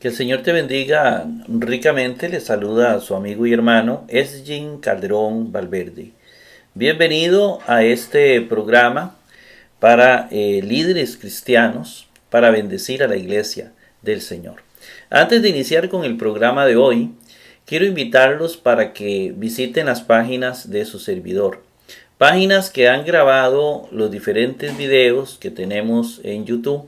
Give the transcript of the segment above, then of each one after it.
Que el Señor te bendiga ricamente. Le saluda a su amigo y hermano Esgin Calderón Valverde. Bienvenido a este programa para líderes cristianos para bendecir a la iglesia del Señor. Antes de iniciar con el programa de hoy, quiero invitarlos para que visiten las páginas de su servidor. Páginas que han grabado los diferentes videos que tenemos en YouTube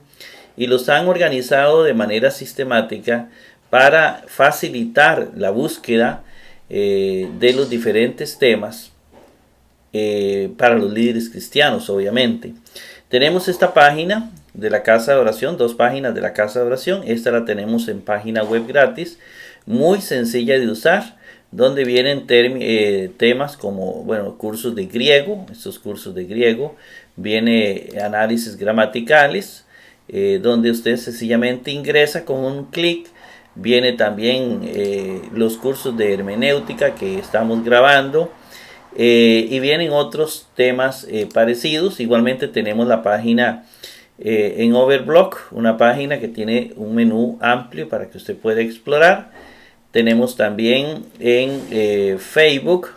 y los han organizado de manera sistemática para facilitar la búsqueda de los diferentes temas para los líderes cristianos, obviamente. Tenemos esta página de la Casa de Oración, dos páginas de la Casa de Oración. Esta la tenemos en página web gratis, muy sencilla de usar, donde vienen temas como, cursos de griego. Estos cursos de griego, viene análisis gramaticales, donde usted sencillamente ingresa con un clic. Viene también los cursos de hermenéutica que estamos grabando, y vienen otros temas parecidos. Igualmente tenemos la página en Overblock, una página que tiene un menú amplio para que usted pueda explorar. Tenemos también en Facebook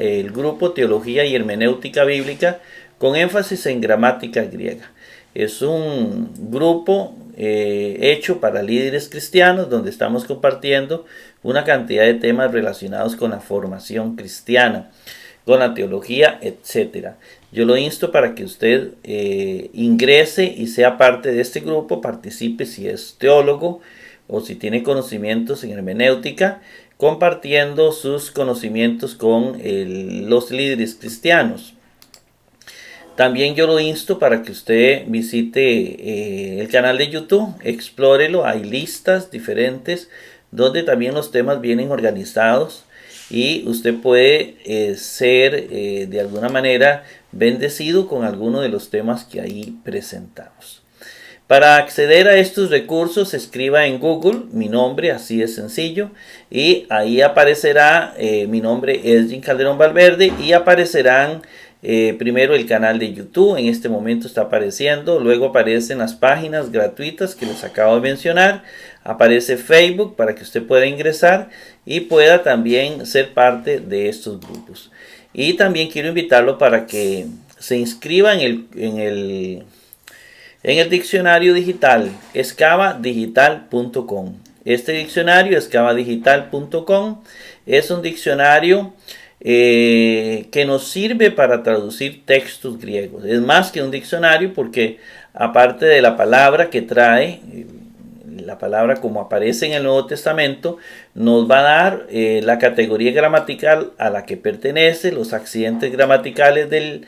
el grupo Teología y Hermenéutica Bíblica con énfasis en gramática griega. Es un grupo hecho para líderes cristianos, donde estamos compartiendo una cantidad de temas relacionados con la formación cristiana, con la teología, etc. Yo lo insto para que usted ingrese y sea parte de este grupo, participe si es teólogo o si tiene conocimientos en hermenéutica, compartiendo sus conocimientos con los líderes cristianos. También yo lo insto para que usted visite el canal de YouTube, explórelo. Hay listas diferentes donde también los temas vienen organizados y usted puede ser de alguna manera bendecido con alguno de los temas que ahí presentamos. Para acceder a estos recursos, escriba en Google mi nombre, así de sencillo, y ahí aparecerá mi nombre, Esgin Calderón Valverde, y aparecerán primero el canal de YouTube. En este momento está apareciendo, luego aparecen las páginas gratuitas que les acabo de mencionar, aparece Facebook para que usted pueda ingresar y pueda también ser parte de estos grupos. Y también quiero invitarlo para que se inscriba en el diccionario digital excavadigital.com. Este diccionario, excavadigital.com, es un diccionario que nos sirve para traducir textos griegos. Es más que un diccionario, porque aparte de la palabra que trae, la palabra como aparece en el Nuevo Testamento, nos va a dar la categoría gramatical a la que pertenece, los accidentes gramaticales del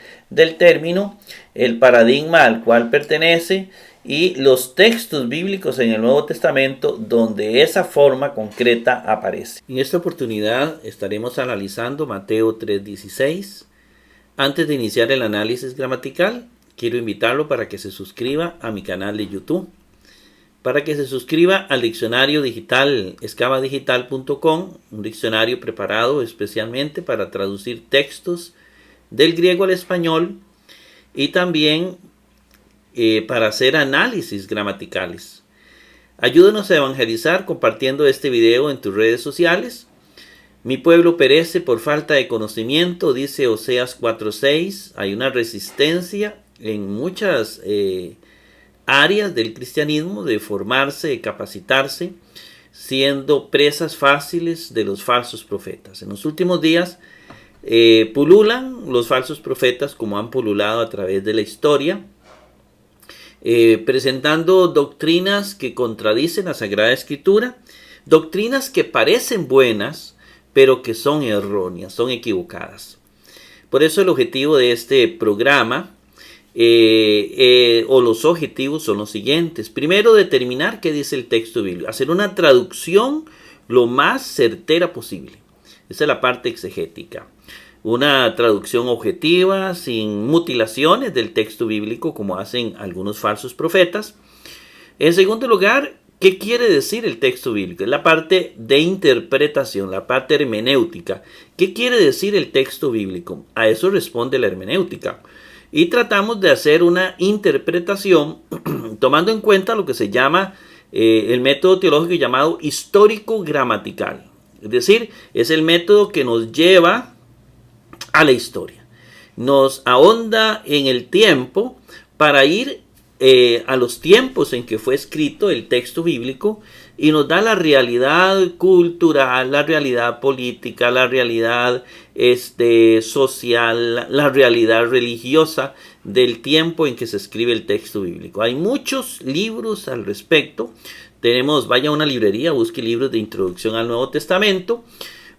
término, el paradigma al cual pertenece y los textos bíblicos en el Nuevo Testamento donde esa forma concreta aparece. En esta oportunidad estaremos analizando Mateo 3:16. Antes de iniciar el análisis gramatical, quiero invitarlo para que se suscriba a mi canal de YouTube, para que se suscriba al diccionario digital excavadigital.com, un diccionario preparado especialmente para traducir textos del griego al español y también para hacer análisis gramaticales. Ayúdanos a evangelizar compartiendo este video en tus redes sociales. Mi pueblo perece por falta de conocimiento, dice Oseas 4:6. Hay una resistencia en muchas áreas del cristianismo de formarse, de capacitarse, siendo presas fáciles de los falsos profetas. En los últimos días pululan los falsos profetas como han pululado a través de la historia, presentando doctrinas que contradicen la Sagrada Escritura, doctrinas que parecen buenas, pero que son erróneas, son equivocadas. Por eso el objetivo de este programa, o los objetivos, son los siguientes. Primero, determinar qué dice el texto bíblico, hacer una traducción lo más certera posible. Esa es la parte exegética. Una traducción objetiva, sin mutilaciones del texto bíblico, como hacen algunos falsos profetas. En segundo lugar, ¿qué quiere decir el texto bíblico? Es la parte de interpretación, la parte hermenéutica. ¿Qué quiere decir el texto bíblico? A eso responde la hermenéutica. Y tratamos de hacer una interpretación tomando en cuenta lo que se llama el método teológico llamado histórico-gramatical. Es decir, es el método que nos lleva a la historia. Nos ahonda en el tiempo para ir a los tiempos en que fue escrito el texto bíblico y nos da la realidad cultural, la realidad política, la realidad social, la realidad religiosa del tiempo en que se escribe el texto bíblico. Hay muchos libros al respecto. Vaya a una librería, busque libros de introducción al Nuevo Testamento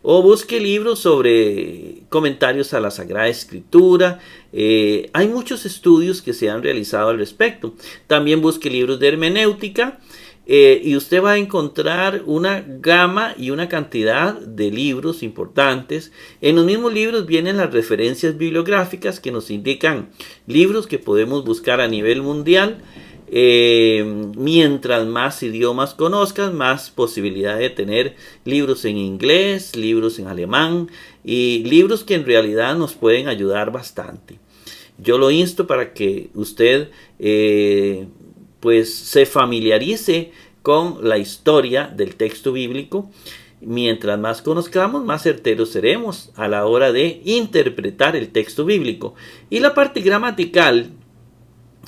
o busque libros sobre comentarios a la Sagrada Escritura. Hay muchos estudios que se han realizado al respecto. También busque libros de hermenéutica y usted va a encontrar una gama y una cantidad de libros importantes. En los mismos libros vienen las referencias bibliográficas que nos indican libros que podemos buscar a nivel mundial. Mientras más idiomas conozcas, más posibilidad de tener libros en inglés, libros en alemán y libros que en realidad nos pueden ayudar bastante. Yo lo insto para que usted pues se familiarice con la historia del texto bíblico. Mientras más conozcamos, más certeros seremos a la hora de interpretar el texto bíblico. Y la parte gramatical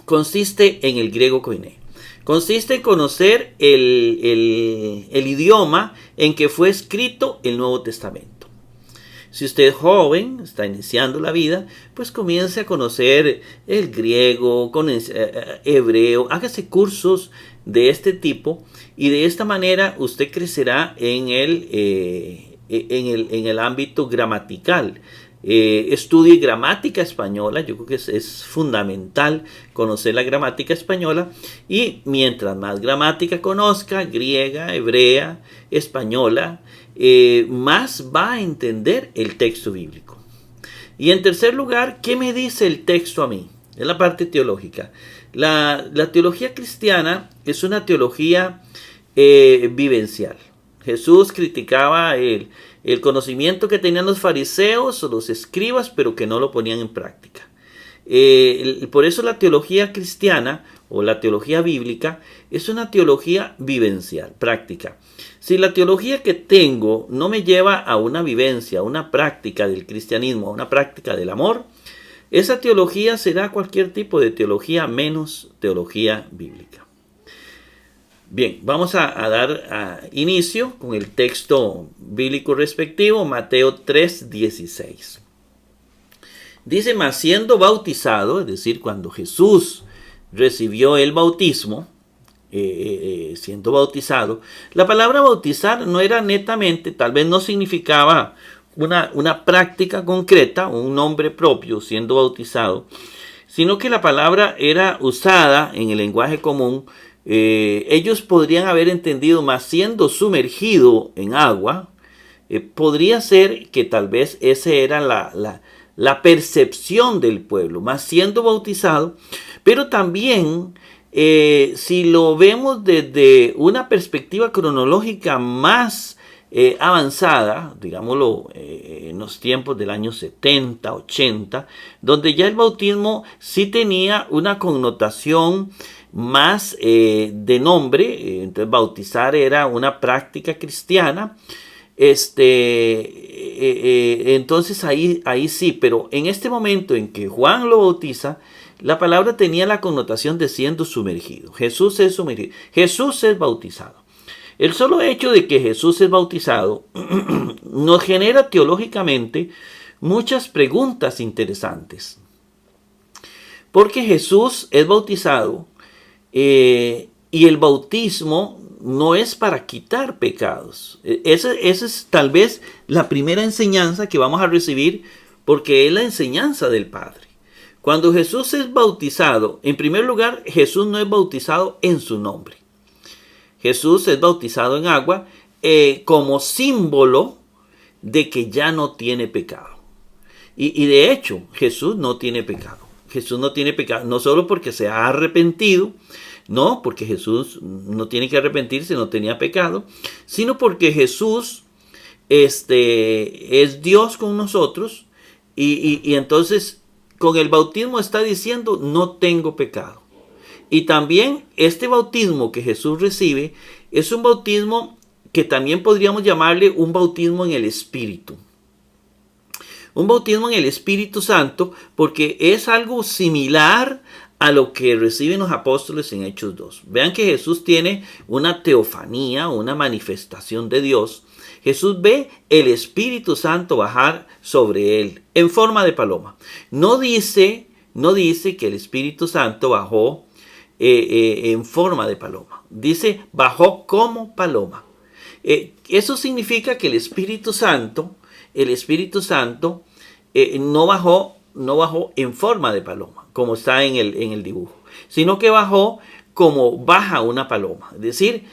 consiste en el griego koiné. Consiste en conocer el idioma en que fue escrito el Nuevo Testamento. Si usted es joven, está iniciando la vida, pues comience a conocer el griego, hebreo, hágase cursos de este tipo y de esta manera usted crecerá en el ámbito gramatical. Estudie gramática española. Yo creo que es fundamental conocer la gramática española, y mientras más gramática conozca, griega, hebrea, española, más va a entender el texto bíblico. Y en tercer lugar, ¿qué me dice el texto a mí? Es la parte teológica. La teología cristiana es una teología vivencial. Jesús criticaba el conocimiento que tenían los fariseos o los escribas, pero que no lo ponían en práctica. Por eso la teología cristiana o la teología bíblica es una teología vivencial, práctica. Si la teología que tengo no me lleva a una vivencia, a una práctica del cristianismo, a una práctica del amor, esa teología será cualquier tipo de teología menos teología bíblica. Bien, vamos a dar inicio con el texto bíblico respectivo, Mateo 3:16. Dice: mas siendo bautizado, es decir, cuando Jesús recibió el bautismo, siendo bautizado, la palabra bautizar no era netamente, tal vez no significaba una práctica concreta, un nombre propio siendo bautizado, sino que la palabra era usada en el lenguaje común. Ellos podrían haber entendido más siendo sumergido en agua. Podría ser que tal vez esa era la percepción del pueblo, más siendo bautizado, pero también si lo vemos desde una perspectiva cronológica más avanzada, digámoslo, en los tiempos del año 70, 80, donde ya el bautismo sí tenía una connotación más de nombre. Entonces bautizar era una práctica cristiana. Entonces ahí sí, pero en este momento en que Juan lo bautiza, la palabra tenía la connotación de siendo sumergido. Jesús es sumergido, Jesús es bautizado. El solo hecho de que Jesús es bautizado nos genera teológicamente muchas preguntas interesantes. Porque Jesús es bautizado y el bautismo no es para quitar pecados. Esa es tal vez la primera enseñanza que vamos a recibir, porque es la enseñanza del Padre. Cuando Jesús es bautizado, en primer lugar, Jesús no es bautizado en su nombre. Jesús es bautizado en agua como símbolo de que ya no tiene pecado. Y de hecho, Jesús no tiene pecado. Jesús no tiene pecado, no solo porque se ha arrepentido, no, porque Jesús no tiene que arrepentirse, no tenía pecado, sino porque Jesús es Dios con nosotros y entonces con el bautismo está diciendo: no tengo pecado. Y también este bautismo que Jesús recibe es un bautismo que también podríamos llamarle un bautismo en el Espíritu. Un bautismo en el Espíritu Santo, porque es algo similar a lo que reciben los apóstoles en Hechos 2. Vean que Jesús tiene una teofanía, una manifestación de Dios. Jesús ve el Espíritu Santo bajar sobre él en forma de paloma. No dice que el Espíritu Santo bajó en forma de paloma. Dice, bajó como paloma. Eso significa que el Espíritu Santo no bajó en forma de paloma, como está en el dibujo, sino que bajó como baja una paloma. Es decir,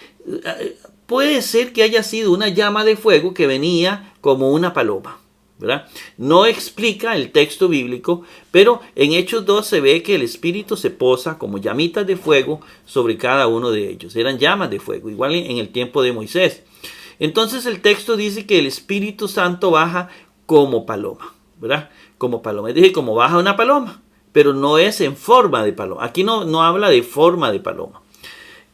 puede ser que haya sido una llama de fuego que venía como una paloma, ¿verdad? No explica el texto bíblico, pero en Hechos 2 se ve que el Espíritu se posa como llamitas de fuego sobre cada uno de ellos. Eran llamas de fuego, igual en el tiempo de Moisés. Entonces el texto dice que el Espíritu Santo baja como paloma, ¿verdad? Como paloma. Es decir, como baja una paloma, pero no es en forma de paloma. Aquí no habla de forma de paloma,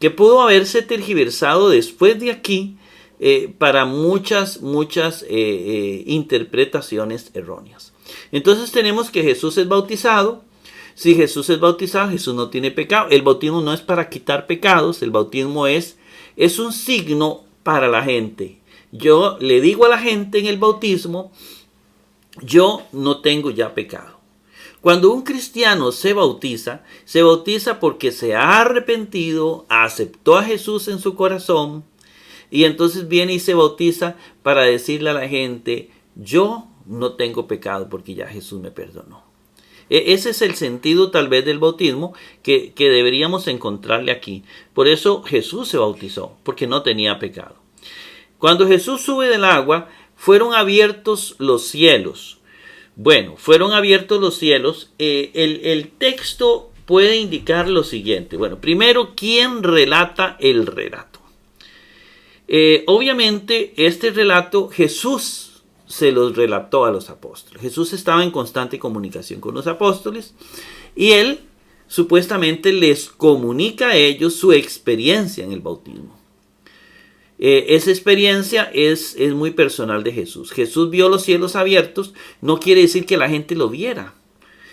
que pudo haberse tergiversado después de aquí para muchas interpretaciones erróneas. Entonces tenemos que Jesús es bautizado. Si Jesús es bautizado, Jesús no tiene pecado. El bautismo no es para quitar pecados. El bautismo es un signo para la gente. Yo le digo a la gente en el bautismo, yo no tengo ya pecado. Cuando un cristiano se bautiza porque se ha arrepentido, aceptó a Jesús en su corazón, y entonces viene y se bautiza para decirle a la gente, yo no tengo pecado porque ya Jesús me perdonó. Ese es el sentido tal vez del bautismo que deberíamos encontrarle aquí. Por eso Jesús se bautizó, porque no tenía pecado. Cuando Jesús sube del agua, fueron abiertos los cielos. Bueno, fueron abiertos los cielos. El texto puede indicar lo siguiente. Bueno, primero, ¿quién relata el relato? Obviamente, este relato Jesús se los relató a los apóstoles. Jesús estaba en constante comunicación con los apóstoles y él supuestamente les comunica a ellos su experiencia en el bautismo. Esa experiencia es muy personal de Jesús. Jesús vio los cielos abiertos, no quiere decir que la gente lo viera,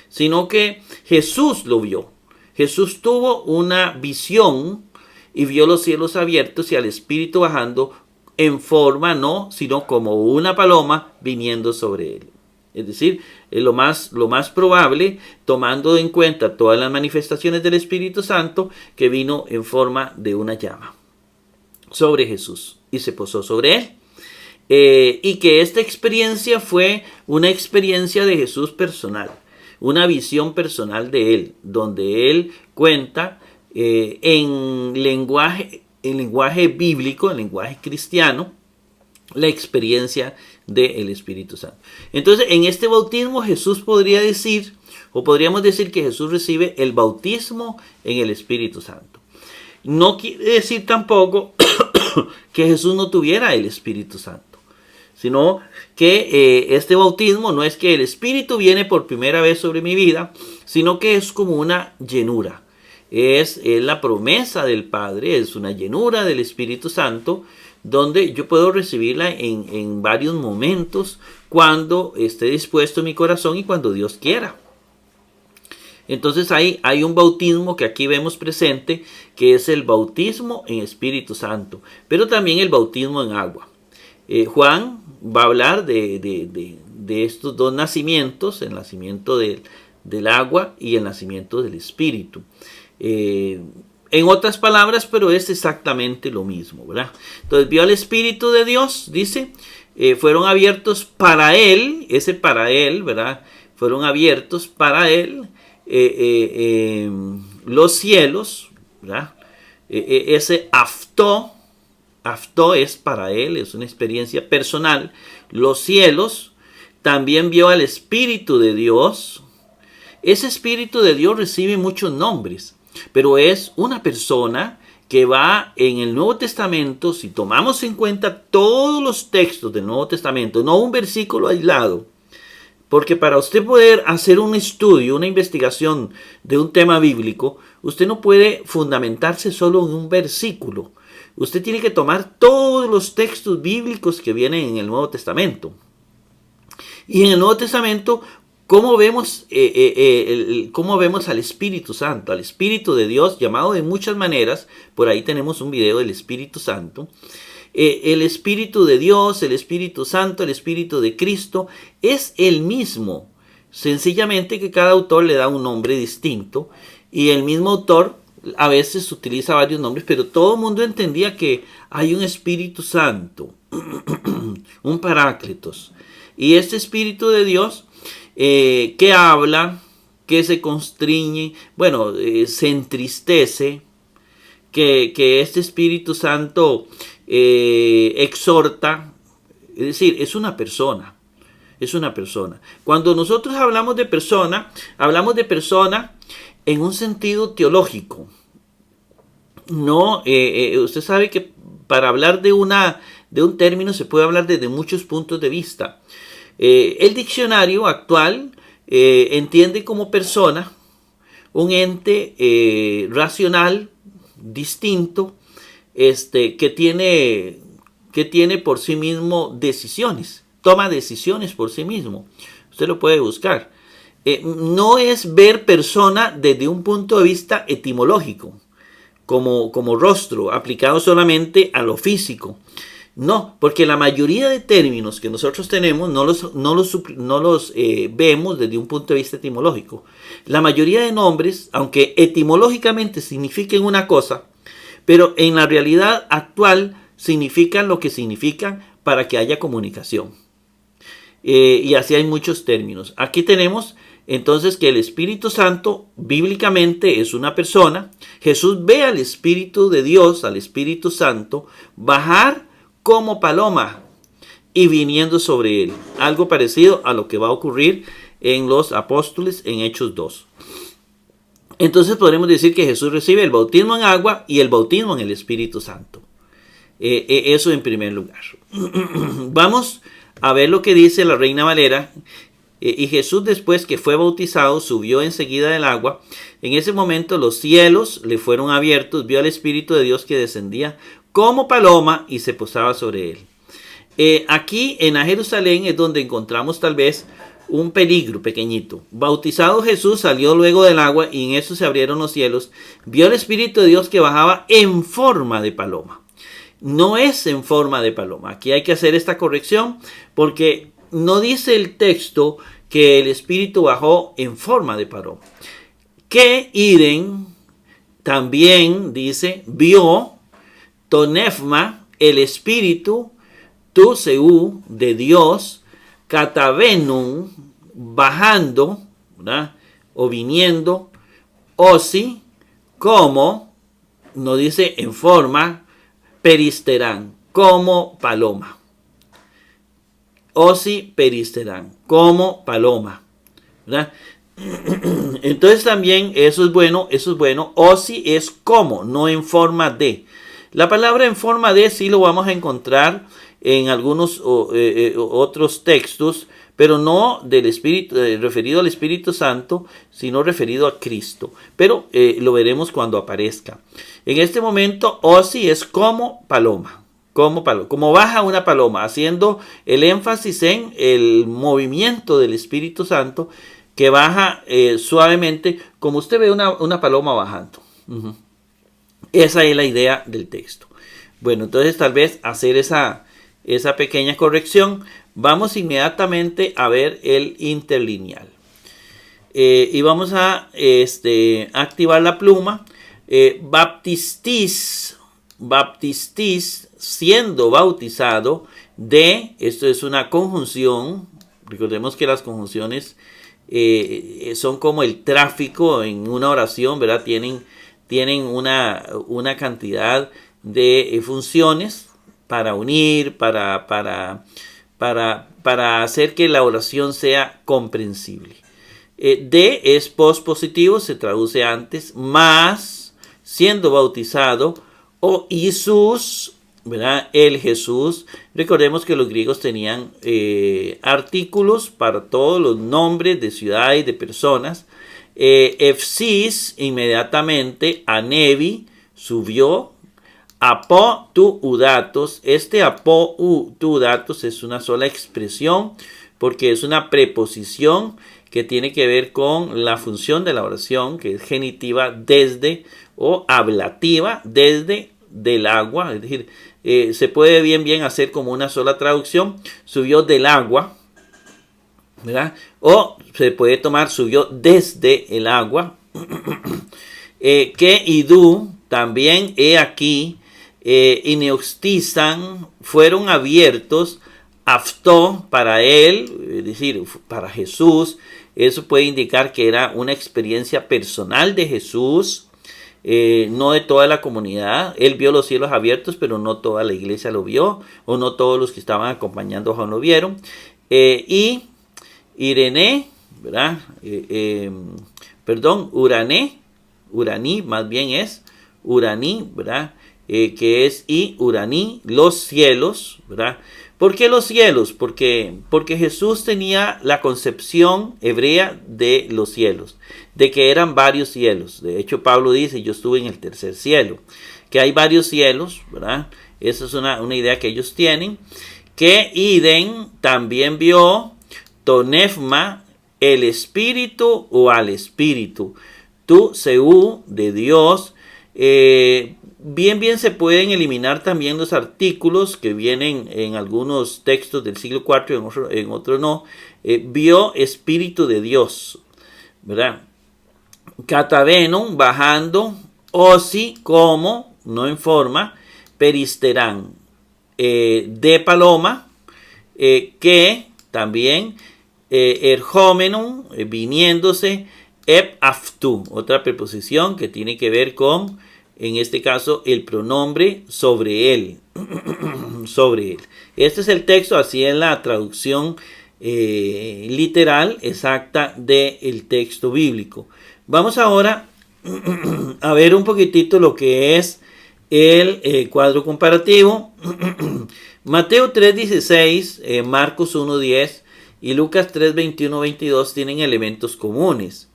sino que Jesús lo vio. Jesús tuvo una visión y vio los cielos abiertos y al Espíritu bajando en forma, no, sino como una paloma viniendo sobre él. Es decir, lo más probable, tomando en cuenta todas las manifestaciones del Espíritu Santo, que vino en forma de una llama sobre Jesús y se posó sobre él. Y que esta experiencia fue una experiencia de Jesús personal, una visión personal de él, donde él cuenta en lenguaje bíblico, en lenguaje cristiano, la experiencia del Espíritu Santo. Entonces, en este bautismo Jesús podríamos decir que Jesús recibe el bautismo en el Espíritu Santo. No quiere decir tampoco que Jesús no tuviera el Espíritu Santo, sino que este bautismo no es que el Espíritu viene por primera vez sobre mi vida, sino que es como una llenura. Es la promesa del Padre, es una llenura del Espíritu Santo, donde yo puedo recibirla en varios momentos, cuando esté dispuesto mi corazón y cuando Dios quiera. Entonces hay un bautismo que aquí vemos presente, que es el bautismo en Espíritu Santo, pero también el bautismo en agua. Juan va a hablar de estos dos nacimientos, el nacimiento del agua y el nacimiento del Espíritu. En otras palabras, pero es exactamente lo mismo, ¿verdad? Entonces vio al Espíritu de Dios, dice, fueron abiertos para él, ese para él, ¿verdad? Fueron abiertos para él los cielos, ¿verdad? Ese aftó es para él, es una experiencia personal. Los cielos, también vio al Espíritu de Dios. Ese Espíritu de Dios recibe muchos nombres, pero es una persona que va en el Nuevo Testamento. Si tomamos en cuenta todos los textos del Nuevo Testamento, no un versículo aislado, porque para usted poder hacer un estudio, una investigación de un tema bíblico, Usted no puede fundamentarse solo en un versículo. Usted tiene que tomar todos los textos bíblicos que vienen en el Nuevo Testamento. Y en el Nuevo Testamento, ¿cómo vemos al Espíritu Santo? Al Espíritu de Dios, llamado de muchas maneras. Por ahí tenemos un video del Espíritu Santo. El Espíritu de Dios, el Espíritu Santo, el Espíritu de Cristo, es el mismo. Sencillamente que cada autor le da un nombre distinto. Y el mismo autor a veces utiliza varios nombres, pero todo el mundo entendía que hay un Espíritu Santo, un Paráclitos. Y este Espíritu de Dios que habla, que se constriñe, se entristece, que este Espíritu Santo exhorta, es decir, es una persona. Es una persona. Cuando nosotros hablamos de persona en un sentido teológico. No, usted sabe que para hablar de un término se puede hablar desde muchos puntos de vista. El diccionario actual entiende como persona un ente racional, distinto, que tiene por sí mismo decisiones, toma decisiones por sí mismo. Usted lo puede buscar. No es ver persona desde un punto de vista etimológico, como rostro, aplicado solamente a lo físico. No, porque la mayoría de términos que nosotros tenemos no los vemos desde un punto de vista etimológico. La mayoría de nombres, aunque etimológicamente signifiquen una cosa, pero en la realidad actual significan lo que significan para que haya comunicación. Y así hay muchos términos. Aquí tenemos entonces que el Espíritu Santo bíblicamente es una persona. Jesús ve al Espíritu de Dios, al Espíritu Santo, bajar como paloma y viniendo sobre él. Algo parecido a lo que va a ocurrir en los apóstoles en Hechos 2. Entonces podremos decir que Jesús recibe el bautismo en agua y el bautismo en el Espíritu Santo. Eso en primer lugar. Vamos a ver lo que dice la Reina Valera. Y Jesús, después que fue bautizado, subió enseguida del agua. En ese momento los cielos le fueron abiertos, vio al Espíritu de Dios que descendía como paloma y se posaba sobre él. Aquí en Jerusalén es donde encontramos tal vez un peligro pequeñito. Bautizado Jesús salió luego del agua y en eso se abrieron los cielos. Vio al Espíritu de Dios que bajaba en forma de paloma. No es en forma de paloma. Aquí hay que hacer esta corrección porque no dice el texto que el Espíritu bajó en forma de paloma. Que Iren también dice, vio Tonefma, el Espíritu, Tuseu, de Dios, Catavenum, bajando, ¿verdad? O viniendo, Osi, como, no dice en forma, peristerán, como paloma. Osi peristerán, como paloma, ¿verdad? Entonces también eso es bueno. Osi es como, no en forma de. La palabra en forma de sí lo vamos a encontrar en algunos otros textos, pero no del Espíritu, referido al Espíritu Santo, sino referido a Cristo. Pero lo veremos cuando aparezca. En este momento, Osi es como paloma. Como baja una paloma, haciendo el énfasis en el movimiento del Espíritu Santo que baja suavemente, como usted ve una paloma bajando. Esa es la idea del texto. Bueno, entonces tal vez hacer esa pequeña corrección. Vamos inmediatamente a ver el interlineal. Y vamos a activar la pluma. Baptistis, siendo bautizado de, esto es una conjunción. Recordemos que las conjunciones son como el tráfico en una oración, ¿verdad? Tienen una cantidad de funciones para unir, para hacer que la oración sea comprensible. De es pospositivo, se traduce antes, más, siendo bautizado, o Jesús, ¿verdad? El Jesús. Recordemos que los griegos tenían artículos para todos los nombres de ciudades y de personas. Efsis, inmediatamente, Anevi, subió. Apo tu udatos. Este apo tu udatos es una sola expresión porque es una preposición que tiene que ver con la función de la oración, que es genitiva desde o ablativa desde del agua. Es decir, se puede bien hacer como una sola traducción. Subió del agua, ¿verdad? O se puede tomar subió desde el agua. Que idu, también he aquí, ineostizan, fueron abiertos, aftó para él, es decir, para Jesús. Eso puede indicar que era una experiencia personal de Jesús, no de toda la comunidad. Él vio los cielos abiertos, pero no toda la iglesia lo vio, o no todos los que estaban acompañando a Juan lo vieron. Y Irene, ¿verdad? Uraní, más bien es Uraní, ¿verdad? Que es y Uraní, los cielos, ¿verdad? ¿Por qué los cielos? Porque Jesús tenía la concepción hebrea de los cielos, de que eran varios cielos. De hecho, Pablo dice, yo estuve en el tercer cielo, que hay varios cielos, ¿verdad? Esa es una idea que ellos tienen. Que Iden también vio Tonefma, el espíritu o al espíritu. Tu Seú de Dios. Bien se pueden eliminar también los artículos que vienen en algunos textos del siglo IV, en otros no. Vio espíritu de Dios, ¿verdad? Catavenum, bajando, osi, como, no en forma, peristerán, de paloma, que también, erjómenum, viniéndose, ep aftu, otra preposición que tiene que ver con, en este caso, el pronombre sobre él. Sobre él. Este es el texto, así es la traducción literal exacta del texto bíblico. Vamos ahora a ver un poquitito lo que es el cuadro comparativo. Mateo 3:16, Marcos 1:10 y Lucas 3:21-22 tienen elementos comunes.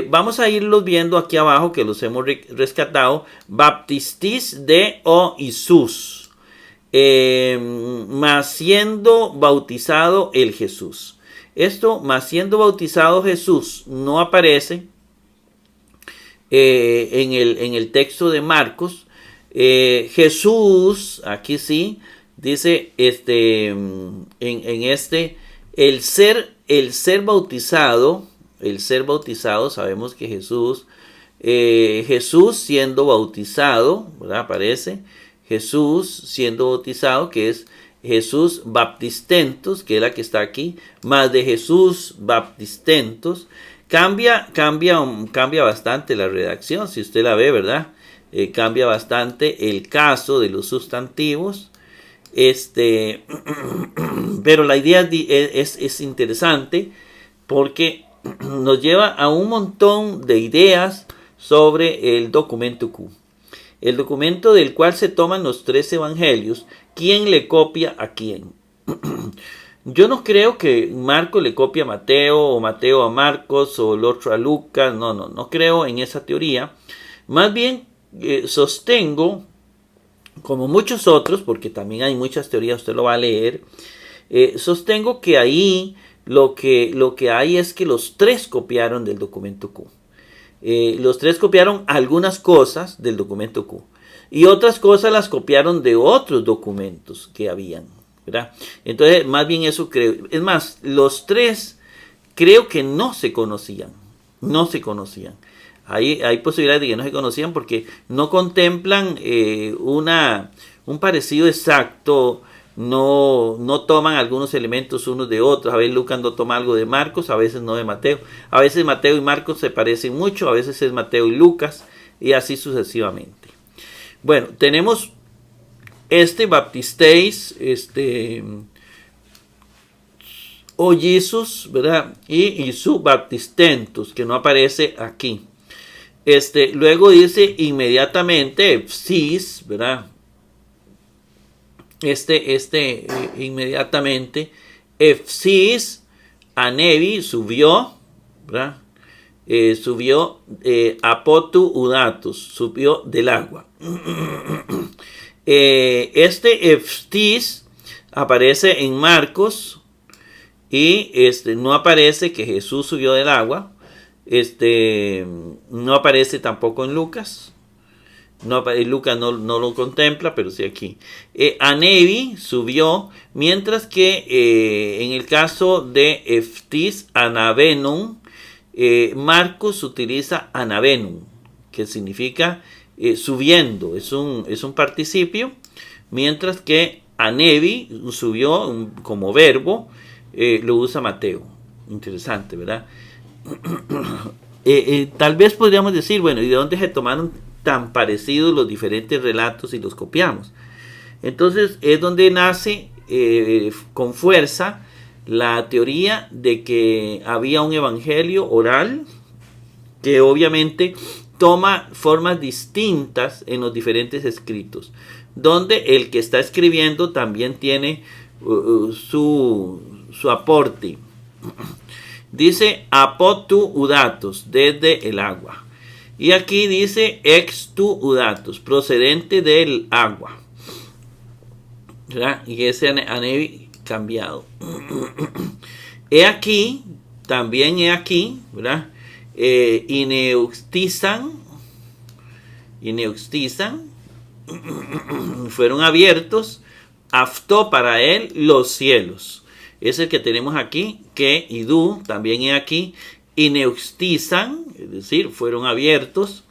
Vamos a irlos viendo aquí abajo, que los hemos rescatado. Baptistis de o Jesús, más siendo bautizado el Jesús. Esto, más siendo bautizado Jesús, no aparece en el texto de Marcos. Jesús, aquí sí, dice el ser bautizado. El ser bautizado, sabemos que Jesús siendo bautizado, ¿verdad? Aparece Jesús siendo bautizado, que es Jesús baptistentos, que es la que está aquí, más de Jesús baptistentos. Cambia bastante la redacción, si usted la ve, ¿verdad? Cambia bastante el caso de los sustantivos. Pero la idea es interesante porque nos lleva a un montón de ideas sobre el documento Q. El documento del cual se toman los 3 evangelios. ¿Quién le copia a quién? Yo no creo que Marcos le copie a Mateo, o Mateo a Marcos, o el otro a Lucas. No creo en esa teoría. Más bien sostengo, como muchos otros, porque también hay muchas teorías, usted lo va a leer, sostengo que ahí lo que hay es que los 3 copiaron del documento Q. Los 3 copiaron algunas cosas del documento Q. Y otras cosas las copiaron de otros documentos que habían, ¿verdad? Entonces, más bien eso creo. Es más, los 3 creo que no se conocían. No se conocían. Hay posibilidades de que no se conocían porque no contemplan un parecido exacto. No toman algunos elementos unos de otros. A veces Lucas no toma algo de Marcos, a veces no de Mateo. A veces Mateo y Marcos se parecen mucho, a veces es Mateo y Lucas, y así sucesivamente. Bueno, tenemos baptisteis, o Jesús, ¿verdad? Y su baptistentos, que no aparece aquí. Luego dice inmediatamente, sis, ¿verdad? Inmediatamente, Efsis, Anevi, subió, ¿verdad? subió apotu udatus, subió del agua. Este eftis aparece en Marcos y no aparece que Jesús subió del agua. No aparece tampoco en Lucas. No, Lucas no lo contempla, pero sí aquí. Anevi subió, mientras que en el caso de eftis anavenum, Marcos utiliza anavenum, que significa subiendo, es un participio, mientras que anevi subió como verbo, lo usa Mateo. Interesante, ¿verdad? Tal vez podríamos decir, bueno, ¿y de dónde se tomaron tan parecidos los diferentes relatos y los copiamos? Entonces es donde nace con fuerza la teoría de que había un evangelio oral que obviamente toma formas distintas en los diferentes escritos, donde el que está escribiendo también tiene su aporte. Dice apotu udatus, desde el agua. Y aquí dice ex tu udatus, procedente del agua. ¿Verdad? Y ese anevi cambiado. He aquí, también he aquí, ¿verdad? Ineuxtizan, fueron abiertos, aftó para él los cielos. Es el que tenemos aquí, que idú, también he aquí, ineuxtizan, es decir, fueron abiertos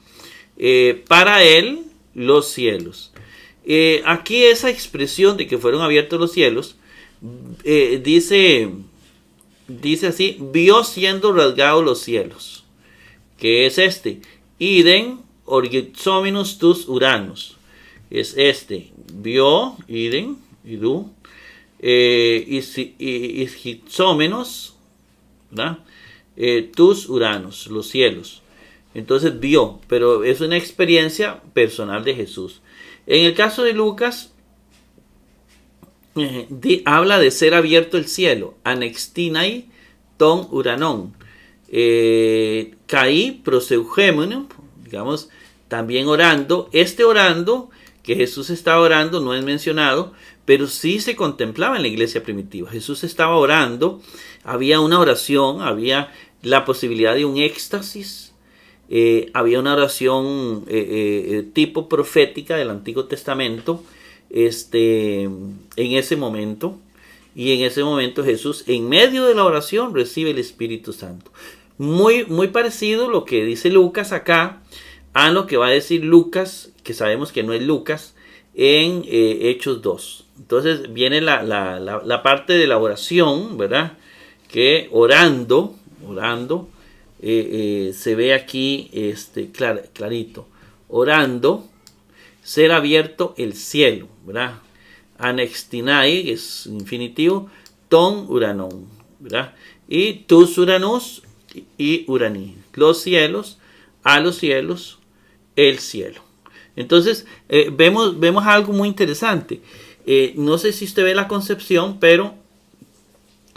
para él los cielos. Aquí esa expresión de que fueron abiertos los cielos, dice así, vio siendo rasgados los cielos, que es idem orgitzominus tus uranos, es vio, idem, idú, isgitzomenos, ¿verdad? Tus uranos, los cielos. Entonces vio, pero es una experiencia personal de Jesús. En el caso de Lucas, habla de ser abierto el cielo, anextinai ton uranon, caí proseugémono, digamos, también orando. Orando que Jesús estaba orando no es mencionado, pero sí se contemplaba en la iglesia primitiva. Jesús estaba orando, había una oración, había la posibilidad de un éxtasis, había una oración tipo profética del Antiguo Testamento en ese momento. Y en ese momento Jesús, en medio de la oración, recibe el Espíritu Santo. Muy, muy parecido lo que dice Lucas acá a lo que va a decir Lucas, que sabemos que no es Lucas, en Hechos 2. Entonces viene la parte de la oración, ¿verdad? Que orando, se ve aquí clarito. Orando, ser abierto el cielo, ¿verdad? Anextinai, es infinitivo, ton uranon, ¿verdad? Y tus uranos y urani, los cielos, a los cielos, el cielo. Entonces vemos algo muy interesante. No sé si usted ve la concepción, pero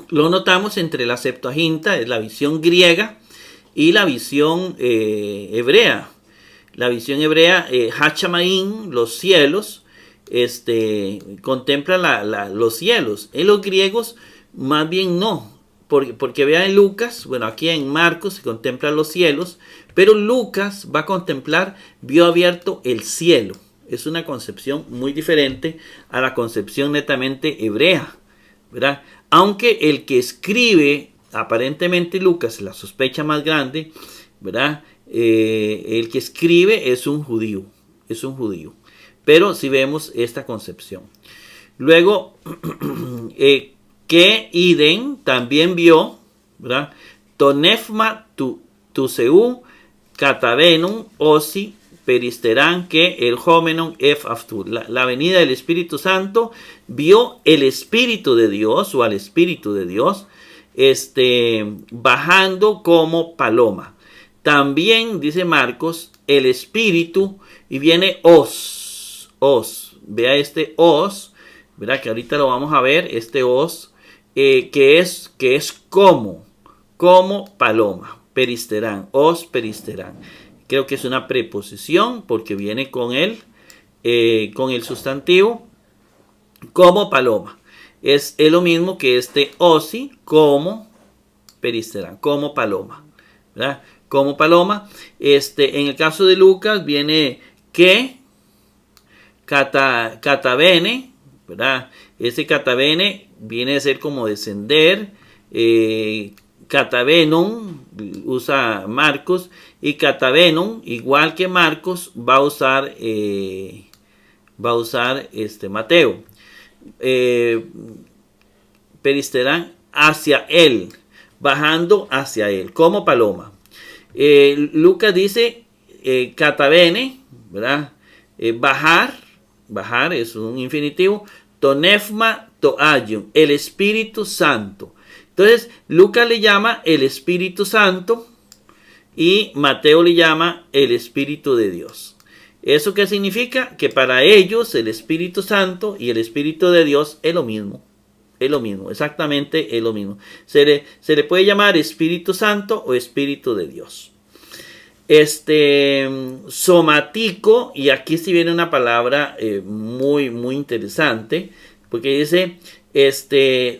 lo notamos entre la Septuaginta, es la visión griega, y la visión hebrea. La visión hebrea, Hachamaín, los cielos, contempla los cielos. En los griegos, más bien no. Porque vean en Lucas, bueno, aquí en Marcos se contemplan los cielos, pero Lucas va a contemplar, vio abierto el cielo. Es una concepción muy diferente a la concepción netamente hebrea, ¿verdad? Aunque el que escribe, aparentemente Lucas, la sospecha más grande, ¿verdad? El que escribe es un judío. Pero si vemos esta concepción. Luego, que idem también vio, ¿verdad? Tonefma tuseu catavenum osi peristerán que el homenon ef aftur. La venida del Espíritu Santo, vio el Espíritu de Dios, o al Espíritu de Dios, bajando como paloma. También dice Marcos, el Espíritu, y viene os. Vea os, ¿verdad? Que ahorita lo vamos a ver, os, que es como paloma, peristerán, os peristerán. Creo que es una preposición porque viene con el sustantivo como paloma. Es lo mismo que este osi, como peristerán, como paloma, ¿verdad? Como paloma. En el caso de Lucas viene que catabene, ¿verdad? Ese catabene viene a ser como descender. Catabenon usa Marcos, y catabenon, igual que Marcos, va a usar Mateo. Peristerán hacia él, bajando hacia él, como paloma. Lucas dice catabene, ¿verdad? Bajar es un infinitivo. Tonefma toayun, el Espíritu Santo. Entonces, Lucas le llama el Espíritu Santo y Mateo le llama el Espíritu de Dios. ¿Eso qué significa? Que para ellos el Espíritu Santo y el Espíritu de Dios es lo mismo. Es lo mismo, exactamente es lo mismo. Se le puede llamar Espíritu Santo o Espíritu de Dios. Somatico, y aquí sí viene una palabra muy, muy interesante, porque dice,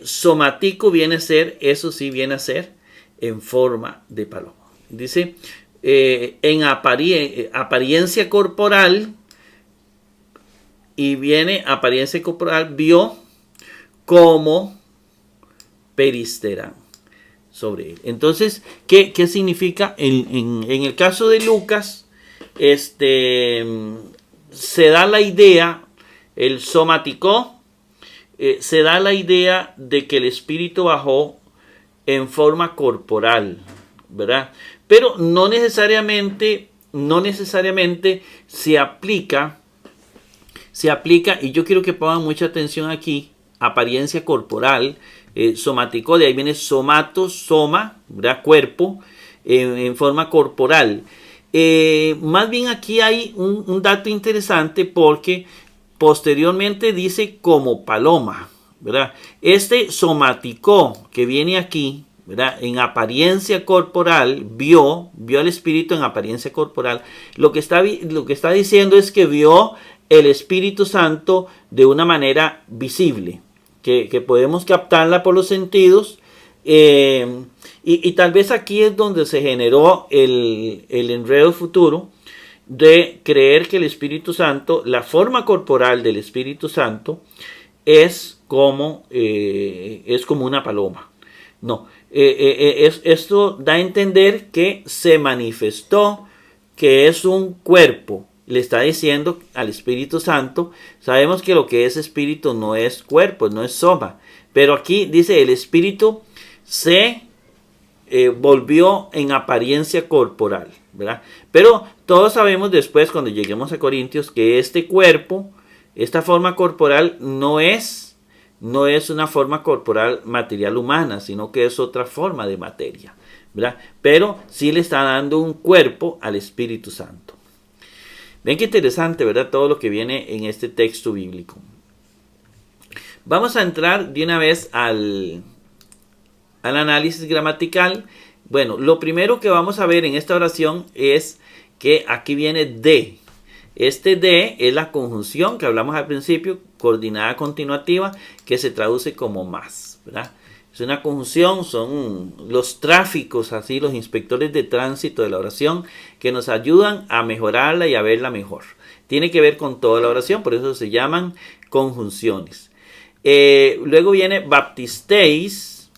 somatico viene a ser, eso sí viene a ser en forma de paloma. Dice, en apariencia corporal, y viene apariencia corporal, vio como peristerán sobre él. Entonces, ¿qué significa? En el caso de Lucas, se da la idea, el somaticó, se da la idea de que el Espíritu bajó en forma corporal, ¿verdad? Pero no necesariamente se aplica, y yo quiero que pongan mucha atención aquí, apariencia corporal, somático, de ahí viene somato, soma, ¿verdad? Cuerpo, en forma corporal. Más bien aquí hay un dato interesante porque posteriormente dice como paloma, ¿verdad? Somático que viene aquí, ¿verdad? En apariencia corporal, vio al Espíritu en apariencia corporal. Lo que está diciendo es que vio el Espíritu Santo de una manera visible, que podemos captarla por los sentidos, y tal vez aquí es donde se generó el enredo futuro de creer que el Espíritu Santo, la forma corporal del Espíritu Santo es como una paloma. No, esto da a entender que se manifestó, que es un cuerpo. Le está diciendo al Espíritu Santo, sabemos que lo que es espíritu no es cuerpo, no es soma, pero aquí dice el Espíritu se volvió en apariencia corporal, ¿verdad? Pero todos sabemos después, cuando lleguemos a Corintios, que este cuerpo, esta forma corporal no es una forma corporal material humana, sino que es otra forma de materia, ¿verdad? Pero sí le está dando un cuerpo al Espíritu Santo. Ven qué interesante, ¿verdad? Todo lo que viene en este texto bíblico. Vamos a entrar de una vez al análisis gramatical. Bueno, lo primero que vamos a ver en esta oración es que aquí viene de. Este de es la conjunción que hablamos al principio, coordinada continuativa, que se traduce como más, ¿verdad? Es una conjunción, son los tráficos, así los inspectores de tránsito de la oración que nos ayudan a mejorarla y a verla mejor. Tiene que ver con toda la oración, por eso se llaman conjunciones. Luego viene baptisteis,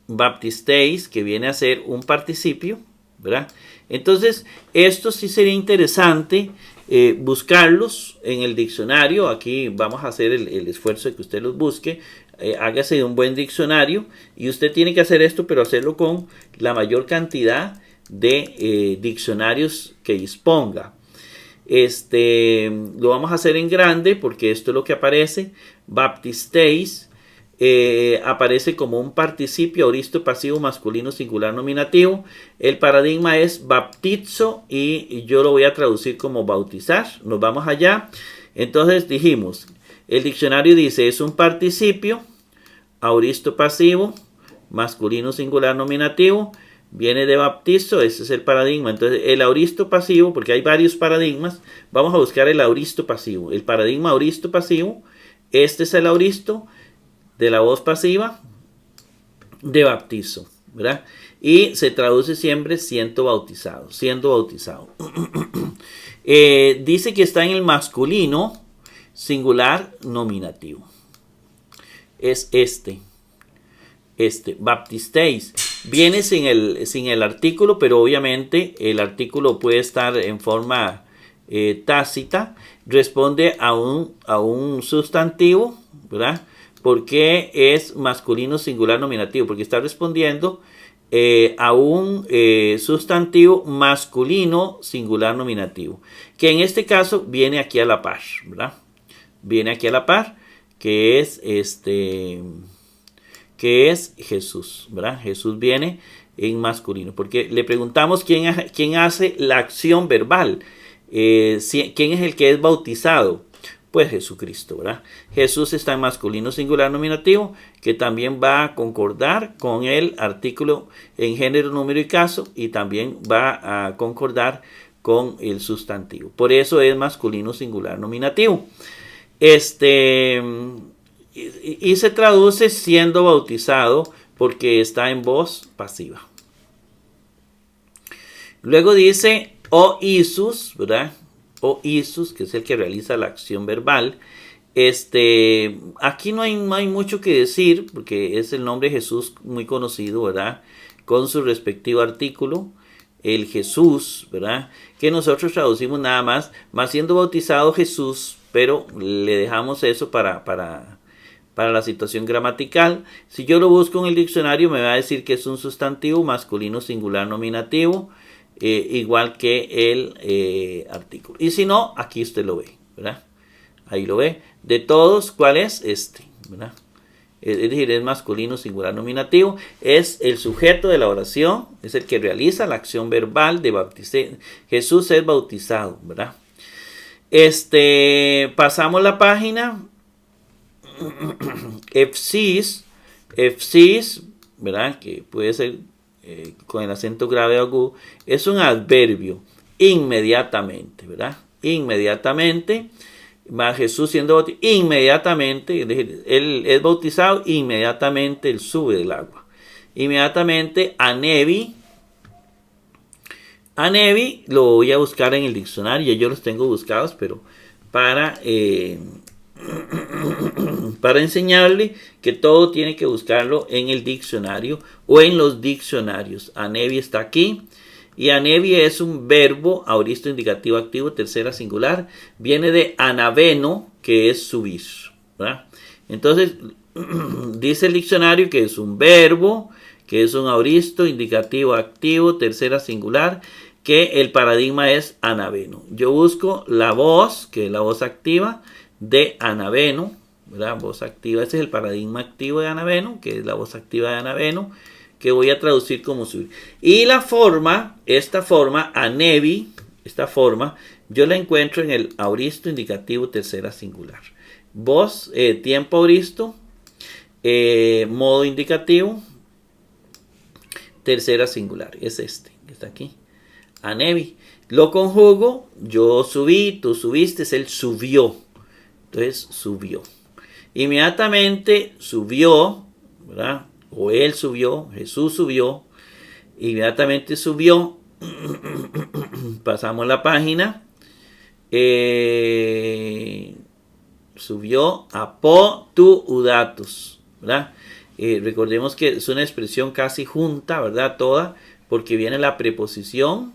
que viene a ser un participio, ¿verdad? Entonces, esto sí sería interesante buscarlos en el diccionario. Aquí vamos a hacer el esfuerzo de que usted los busque. Hágase un buen diccionario y usted tiene que hacer esto, pero hacerlo con la mayor cantidad de diccionarios que disponga. Lo vamos a hacer en grande porque esto es lo que aparece. Baptisteis aparece como un participio aoristo pasivo masculino singular nominativo. El paradigma es baptizo y yo lo voy a traducir como bautizar. Nos vamos allá. Entonces dijimos, el diccionario dice es un participio aoristo pasivo masculino singular nominativo viene de baptizo, ese es el paradigma. Entonces, el auristo pasivo, porque hay varios paradigmas, vamos a buscar el auristo pasivo. El paradigma auristo pasivo, este es el auristo de la voz pasiva de baptizo, ¿verdad? Y se traduce siempre siendo bautizado. Dice que está en el masculino singular nominativo. Es baptisteis. Viene sin el artículo, pero obviamente el artículo puede estar en forma tácita. Responde a un sustantivo, ¿verdad? Porque es masculino singular nominativo, porque está respondiendo a un sustantivo masculino singular nominativo, que en este caso viene aquí a la par, ¿verdad? Viene aquí a la par, que es Jesús, ¿verdad? Jesús viene en masculino, porque le preguntamos quién hace la acción verbal, quién es el que es bautizado. Pues Jesucristo, ¿verdad? Jesús está en masculino singular nominativo, que también va a concordar con el artículo en género, número y caso, y también va a concordar con el sustantivo. Por eso es masculino singular nominativo. Y se traduce siendo bautizado porque está en voz pasiva. Luego dice o Isus, ¿verdad? O Isus, que es el que realiza la acción verbal. Aquí no hay mucho que decir, porque es el nombre de Jesús muy conocido, ¿verdad? Con su respectivo artículo, el Jesús, ¿verdad? Que nosotros traducimos nada más siendo bautizado Jesús, pero le dejamos eso para la situación gramatical. Si yo lo busco en el diccionario, me va a decir que es un sustantivo masculino singular nominativo, igual que el artículo. Y si no, aquí usted lo ve, ¿verdad? Ahí lo ve. De todos, ¿cuál es? ¿Verdad? Es decir, es masculino singular nominativo. Es el sujeto de la oración, es el que realiza la acción verbal de bautizar. Jesús es bautizado, ¿verdad? Pasamos la página. Efsis, ¿verdad? Que puede ser con el acento grave agudo, es un adverbio, inmediatamente, ¿verdad? Inmediatamente, más Jesús siendo bautizado, inmediatamente, es decir, él es bautizado, inmediatamente él sube del agua. Inmediatamente, anevi lo voy a buscar en el diccionario, yo los tengo buscados, pero para enseñarle que todo tiene que buscarlo en el diccionario o en los diccionarios. Anevi está aquí, y anevi es un verbo auristo indicativo activo, tercera singular, viene de anaveno, que es subir, ¿verdad? Entonces dice el diccionario que es un verbo, que es un auristo indicativo activo, tercera singular, que el paradigma es anaveno. Yo busco la voz, que es la voz activa de anaveno, ¿verdad? Voz activa, ese es el paradigma activo de anaveno, que es la voz activa de anaveno, que voy a traducir como subir. Y la forma, esta forma, anevi, esta forma, yo la encuentro en el auristo indicativo tercera singular. Voz, tiempo auristo, modo indicativo, tercera singular. Es que está aquí. Anevi. Lo conjugo, yo subí, tú subiste, es el subió. Entonces, subió. Inmediatamente subió, ¿verdad? O él subió, Jesús subió. Inmediatamente subió. Pasamos la página. Subió apo tu udatus, ¿verdad? Recordemos que es una expresión casi junta, ¿verdad? Toda, porque viene la preposición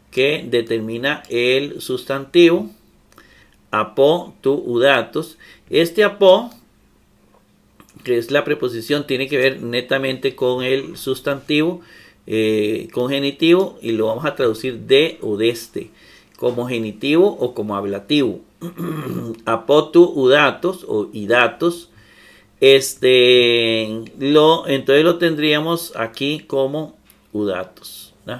que determina el sustantivo. Apo tu udatus. Apo, que es la preposición, tiene que ver netamente con el sustantivo, con genitivo, y lo vamos a traducir de o deste, como genitivo o como ablativo. Apo tu udatus o idatus. Entonces lo tendríamos aquí como udatus, ¿no?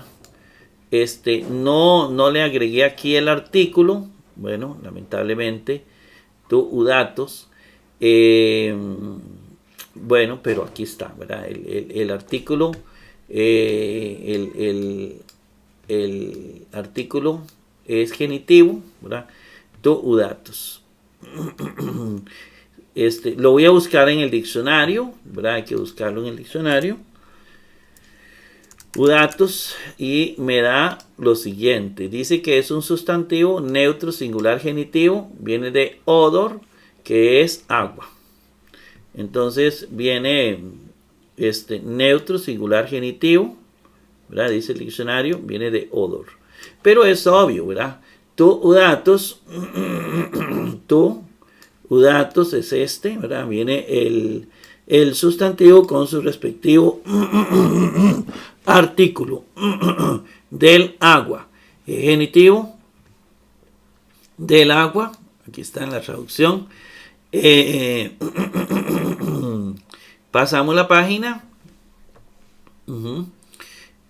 No le agregué aquí el artículo. Bueno, lamentablemente, tu udatus. Bueno, pero aquí está, ¿verdad? El artículo el artículo es genitivo, ¿verdad? Tu udatos. Lo voy a buscar en el diccionario, ¿verdad? Hay que buscarlo en el diccionario. Udatos, y me da lo siguiente. Dice que es un sustantivo neutro singular genitivo. Viene de odor, que es agua. Entonces viene neutro singular genitivo, ¿verdad? Dice el diccionario, viene de odor. Pero es obvio, ¿verdad? Tu udatos, tu udatos es ¿verdad? Viene el sustantivo con su respectivo artículo del agua. Genitivo del agua. Aquí está en la traducción. Pasamos la página.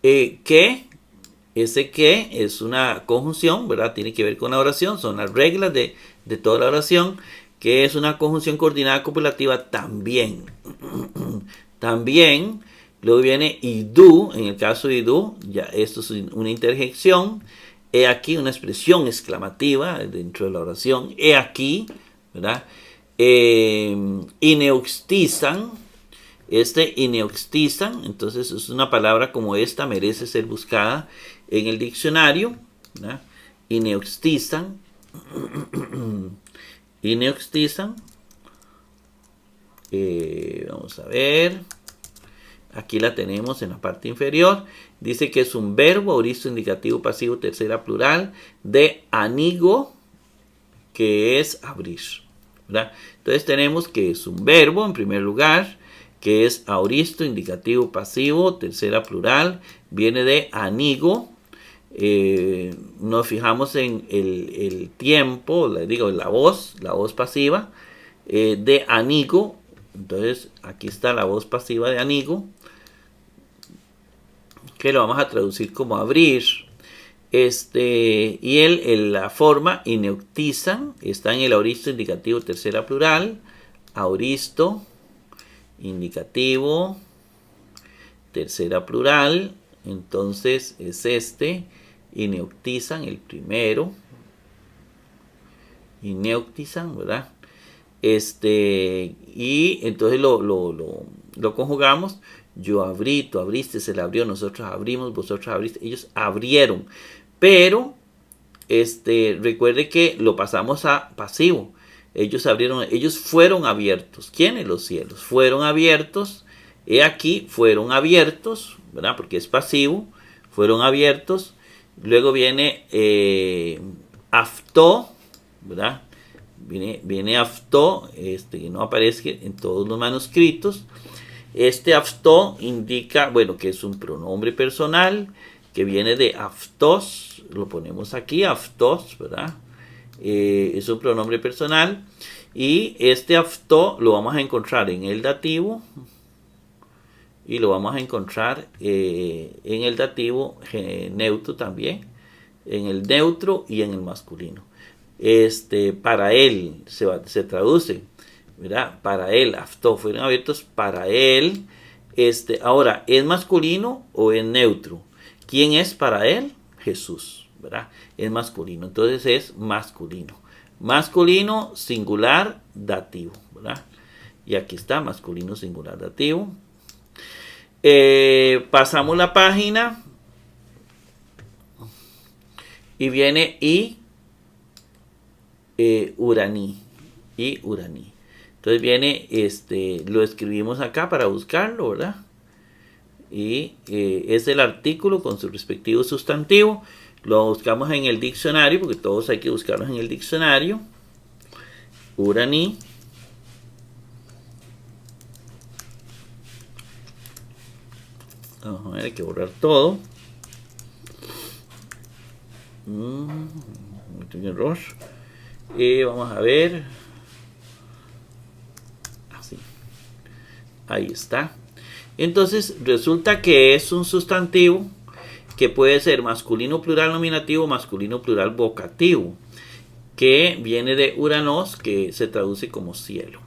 Que ese que es una conjunción, ¿verdad? Tiene que ver con la oración. Son las reglas de toda la oración. Que es una conjunción coordinada copulativa también. También. Luego viene idu. En el caso de idu, ya esto es una interjección. He aquí, una expresión exclamativa dentro de la oración. He aquí, ¿verdad? Ineuxtizan. Ineuxtizan, entonces es una palabra como esta, merece ser buscada en el diccionario, ¿verdad? Ineuxtizan. Ineuxtizan. Vamos a ver. Aquí la tenemos en la parte inferior. Dice que es un verbo, aoristo, indicativo, pasivo, tercera plural, de anigo, que es abrir, ¿verdad? Entonces tenemos que es un verbo, en primer lugar, que es aoristo, indicativo, pasivo, tercera plural, viene de anigo. Nos fijamos en el tiempo, la voz pasiva de anigo. Entonces aquí está la voz pasiva de anigo, que lo vamos a traducir como abrir. Y la forma ineuctizan está en el aoristo, indicativo, tercera plural, aoristo, indicativo, tercera plural. Entonces es ineuctizan, el primero, ineuctizan, ¿verdad? Y entonces lo conjugamos. Yo abrí, tú abriste, se le abrió, nosotros abrimos, vosotros abriste, ellos abrieron. Pero recuerde que lo pasamos a pasivo. Ellos abrieron, ellos fueron abiertos. ¿Quiénes? Los cielos. Fueron abiertos. He aquí, fueron abiertos, ¿verdad? Porque es pasivo. Fueron abiertos. Luego viene aftó, ¿verdad? Viene aftó, que no aparece en todos los manuscritos. Aftó indica, bueno, que es un pronombre personal, que viene de aftos, lo ponemos aquí, aftos, ¿verdad? Es un pronombre personal, y aftó lo vamos a encontrar en el dativo, y lo vamos a encontrar en el dativo neutro también, en el neutro y en el masculino. Para él se traduce, ¿verdad? Para él, aftó, fueron abiertos para él. Ahora, ¿es masculino o es neutro? ¿Quién es para él? Jesús, ¿verdad? Es masculino, entonces es masculino. Masculino, singular, dativo, ¿verdad? Y aquí está, masculino, singular, dativo. Pasamos la página y viene uraní. Y uraní. Entonces viene, lo escribimos acá para buscarlo, ¿verdad? Y es el artículo con su respectivo sustantivo. Lo buscamos en el diccionario, porque todos hay que buscarlos en el diccionario. Uraní. Vamos a ver, hay que borrar todo. Un error. Vamos a ver. Así. Ahí está. Entonces resulta que es un sustantivo que puede ser masculino plural nominativo, masculino plural vocativo, que viene de uranos, que se traduce como cielo.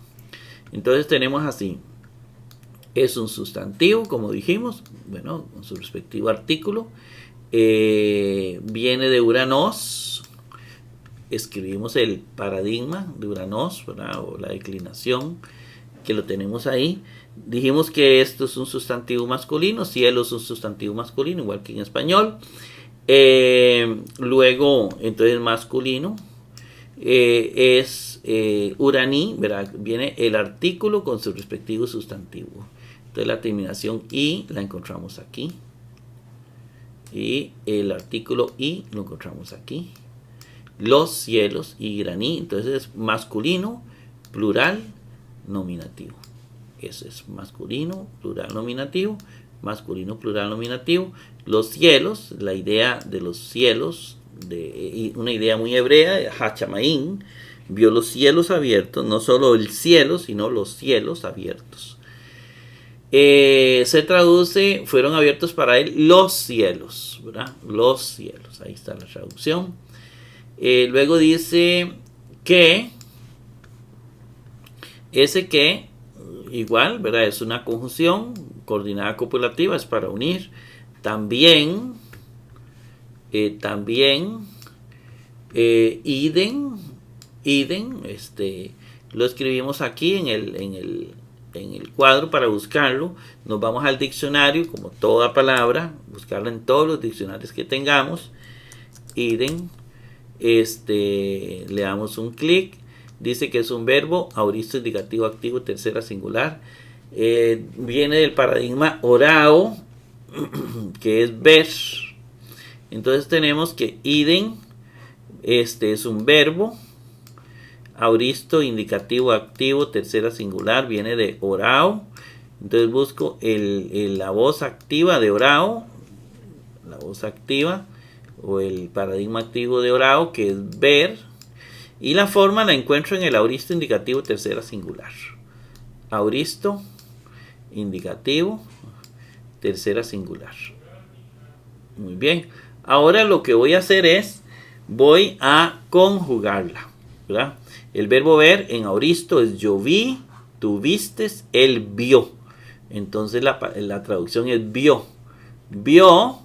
Entonces tenemos así: es un sustantivo, como dijimos, bueno, con su respectivo artículo. Viene de Uranos. Escribimos el paradigma de Uranos, ¿verdad? O la declinación, que lo tenemos ahí. Dijimos que esto es un sustantivo masculino, cielo es un sustantivo masculino, igual que en español. Luego, entonces masculino es uraní, ¿verdad? Viene el artículo con su respectivo sustantivo. Entonces la terminación I la encontramos aquí. Y el artículo I lo encontramos aquí. Los cielos y iraní, entonces es masculino, plural, nominativo. Eso es masculino, plural, nominativo. Masculino, plural, nominativo. Los cielos, la idea de los cielos, una idea muy hebrea, Hachamaín, vio los cielos abiertos, no solo el cielo, sino los cielos abiertos. Se traduce, fueron abiertos para él los cielos, ¿verdad? Los cielos, ahí está la traducción. Luego dice que, ese que, igual, ¿verdad? Es una conjunción coordinada copulativa, es para unir. También, idem, lo escribimos aquí en el cuadro para buscarlo. Nos vamos al diccionario, como toda palabra, buscarla en todos los diccionarios que tengamos. Idem, le damos un clic. Dice que es un verbo, aoristo, indicativo, activo, tercera singular. Viene del paradigma orao, que es ver. Entonces tenemos que idem, es un verbo, aoristo, indicativo, activo, tercera singular, viene de orao. Entonces busco la voz activa de orao, la voz activa o el paradigma activo de orao, que es ver, y la forma la encuentro en el aoristo, indicativo, tercera singular. Aoristo, indicativo, tercera singular. Muy bien. Ahora lo que voy a hacer es, voy a conjugarla, ¿verdad? El verbo ver en aoristo es yo vi, tú vistes, él vio. Entonces la traducción es vio. Vio,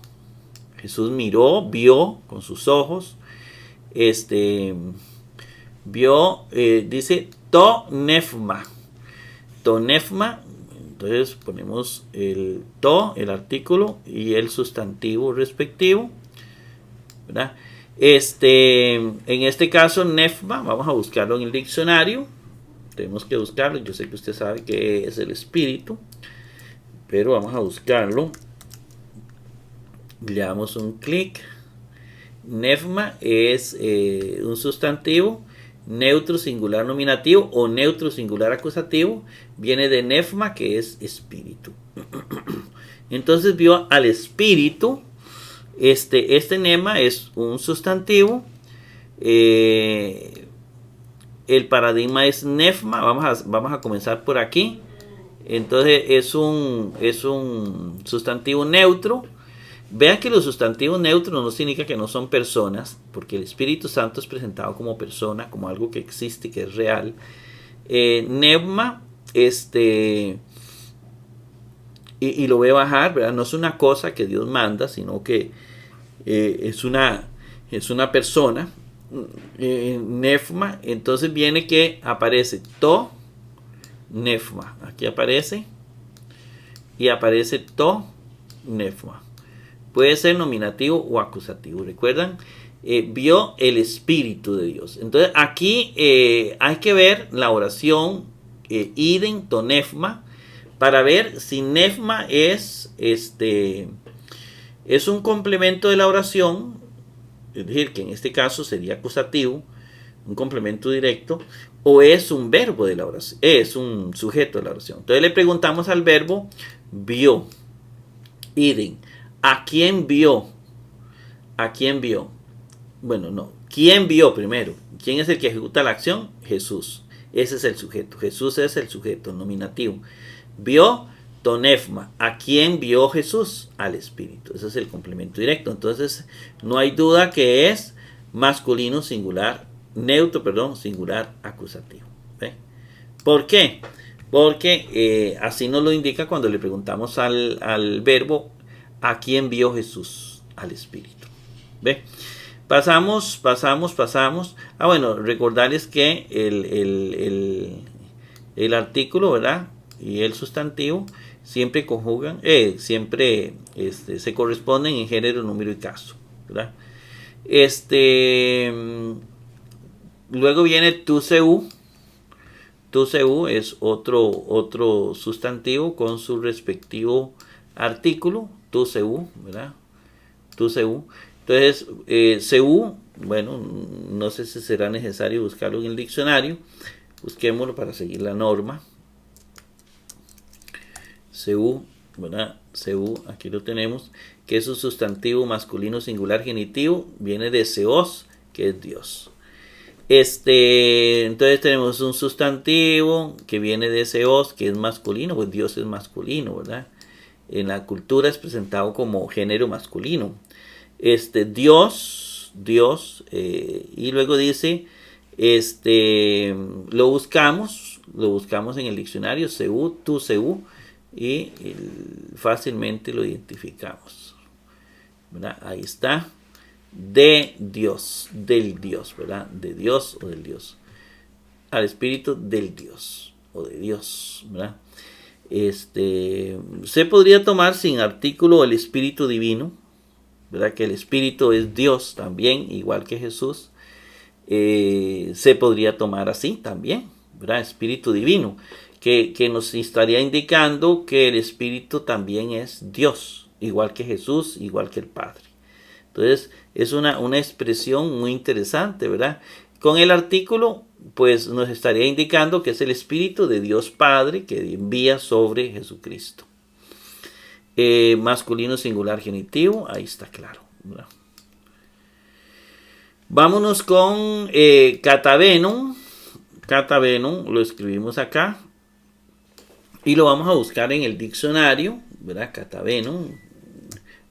Jesús miró, vio con sus ojos. Vio, dice tonefma. Tonefma, entonces ponemos el el artículo y el sustantivo respectivo, ¿verdad? En este caso, nefma, vamos a buscarlo en el diccionario. Tenemos que buscarlo. Yo sé que usted sabe que es el espíritu, pero vamos a buscarlo. Le damos un clic. Nefma es un sustantivo neutro singular nominativo o neutro singular acusativo. Viene de nefma, que es espíritu. Entonces vio al espíritu. Este nema es un sustantivo. El paradigma es nefma. Vamos a comenzar por aquí. Entonces es un sustantivo neutro. Vean que los sustantivos neutros no significa que no son personas, porque el Espíritu Santo es presentado como persona, como algo que existe, que es real. Neuma, y lo voy a bajar, ¿verdad? No es una cosa que Dios manda, sino que es una persona. Nefma, entonces viene que aparece to, nefma. Aquí aparece y aparece to, nefma. Puede ser nominativo o acusativo. ¿Recuerdan? Vio el Espíritu de Dios. Entonces aquí hay que ver la oración idem to nefma para ver si nefma es un complemento de la oración, es decir, que en este caso sería acusativo, un complemento directo, o es un verbo de la oración, es un sujeto de la oración. Entonces le preguntamos al verbo vio, idem. ¿A quién vio? ¿A quién vio? Bueno, no. ¿Quién vio primero? ¿Quién es el que ejecuta la acción? Jesús. Ese es el sujeto. Jesús es el sujeto nominativo. Vio tonefma. ¿A quién vio Jesús? Al Espíritu. Ese es el complemento directo. Entonces, no hay duda que es masculino singular, neutro, perdón, singular acusativo. ¿Ve? ¿Por qué? porque así nos lo indica cuando le preguntamos al verbo, ¿a quién vio Jesús? Al Espíritu. ¿Ve? Pasamos. Bueno, recordarles que el artículo, ¿verdad? Y el sustantivo siempre conjugan, se corresponden en género, número y caso, ¿verdad? Luego viene tu seu. Tu seu es otro sustantivo con su respectivo artículo. Tu seu, ¿verdad? Tu seu. Entonces, seu, bueno, no sé si será necesario buscarlo en el diccionario. Busquémoslo para seguir la norma. Seu, ¿verdad? Seu, aquí lo tenemos, que es un sustantivo masculino singular genitivo, viene de seos, que es Dios. Entonces tenemos un sustantivo que viene de seos, que es masculino, pues Dios es masculino, ¿verdad? En la cultura es presentado como género masculino. Dios, y luego dice, lo buscamos en el diccionario, seu, tu seu, y fácilmente lo identificamos, ¿verdad? Ahí está, de Dios, del Dios, ¿verdad? De Dios o del Dios, al Espíritu del Dios o de Dios, ¿verdad? Se podría tomar sin artículo el Espíritu Divino, ¿verdad? Que el Espíritu es Dios también, igual que Jesús. Se podría tomar así también, ¿verdad? Espíritu Divino, que nos estaría indicando que el Espíritu también es Dios, igual que Jesús, igual que el Padre. Entonces, es una expresión muy interesante, ¿verdad? Con el artículo, pues nos estaría indicando que es el Espíritu de Dios Padre que envía sobre Jesucristo. Masculino singular genitivo, ahí está claro, ¿verdad? Vámonos con catavenum. Catavenum lo escribimos acá y lo vamos a buscar en el diccionario, ¿verdad? Catavenum,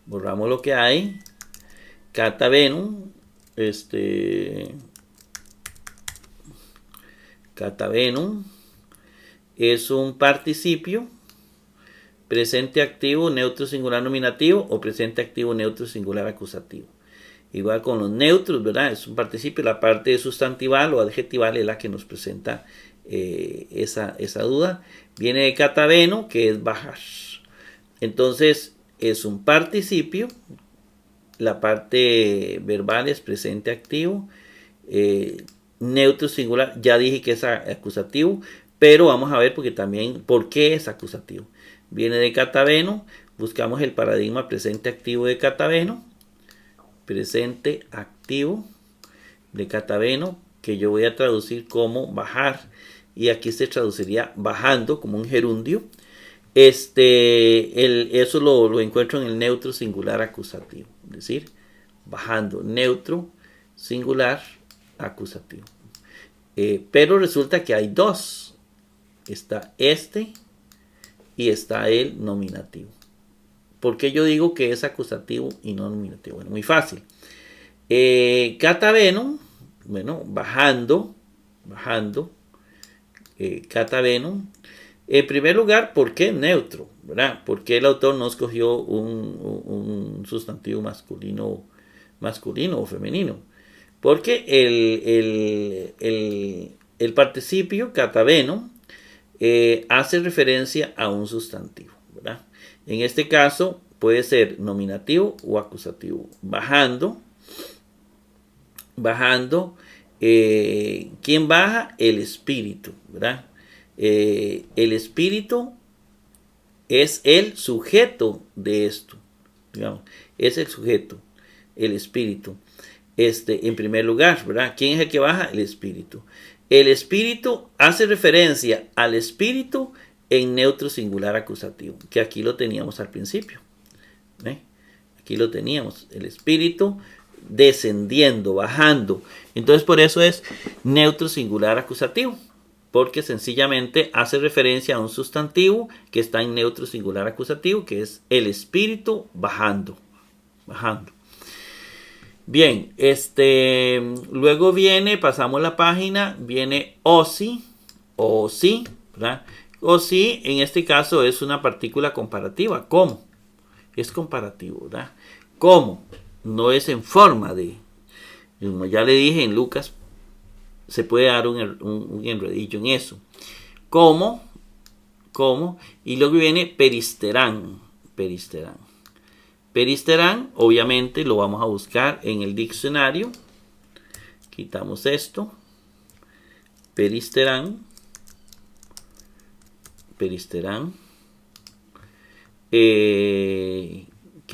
borramos lo que hay. Catavenum, catavenum es un participio presente activo, neutro singular nominativo o presente activo, neutro singular acusativo. Igual con los neutros, ¿verdad? Es un participio, la parte sustantival o adjetival es la que nos presenta esa duda. Viene de cataveno, que es bajar. Entonces, es un participio. La parte verbal es presente activo. Neutro singular, ya dije que es acusativo, pero vamos a ver porque también, ¿por qué es acusativo? Viene de cataveno, buscamos el paradigma presente activo de cataveno. Presente activo de cataveno, que yo voy a traducir como bajar, y aquí se traduciría bajando como un gerundio. Eso lo encuentro en el neutro singular acusativo, es decir, bajando, neutro singular acusativo. Pero resulta que hay dos, está y está el nominativo. ¿Por qué yo digo que es acusativo y no nominativo? Bueno, muy fácil. Catavenum, bueno, bajando, catavenum. En primer lugar, ¿por qué neutro? ¿Verdad? ¿Por qué el autor no escogió un sustantivo masculino o femenino? Porque el participio catavenum hace referencia a un sustantivo, ¿verdad? En este caso puede ser nominativo o acusativo. Bajando. ¿Quién baja? El Espíritu, ¿verdad? El Espíritu es el sujeto de esto, digamos, es el sujeto, el Espíritu. En primer lugar, ¿verdad? ¿Quién es el que baja? El Espíritu. El Espíritu hace referencia al Espíritu en neutro singular acusativo, que aquí lo teníamos al principio. Aquí lo teníamos, el Espíritu descendiendo, bajando. Entonces por eso es neutro singular acusativo, porque sencillamente hace referencia a un sustantivo que está en neutro singular acusativo, que es el Espíritu bajando. Bien, luego pasamos la página, viene osi, ¿verdad? O si en este caso es una partícula comparativa. ¿Cómo? Es comparativo, ¿verdad? ¿Cómo? No es en forma de... Como ya le dije en Lucas, se puede dar un enredillo en eso. ¿Cómo? Y luego viene peristerán. Peristerán, obviamente lo vamos a buscar en el diccionario. Quitamos esto. Peristerán. ¿Qué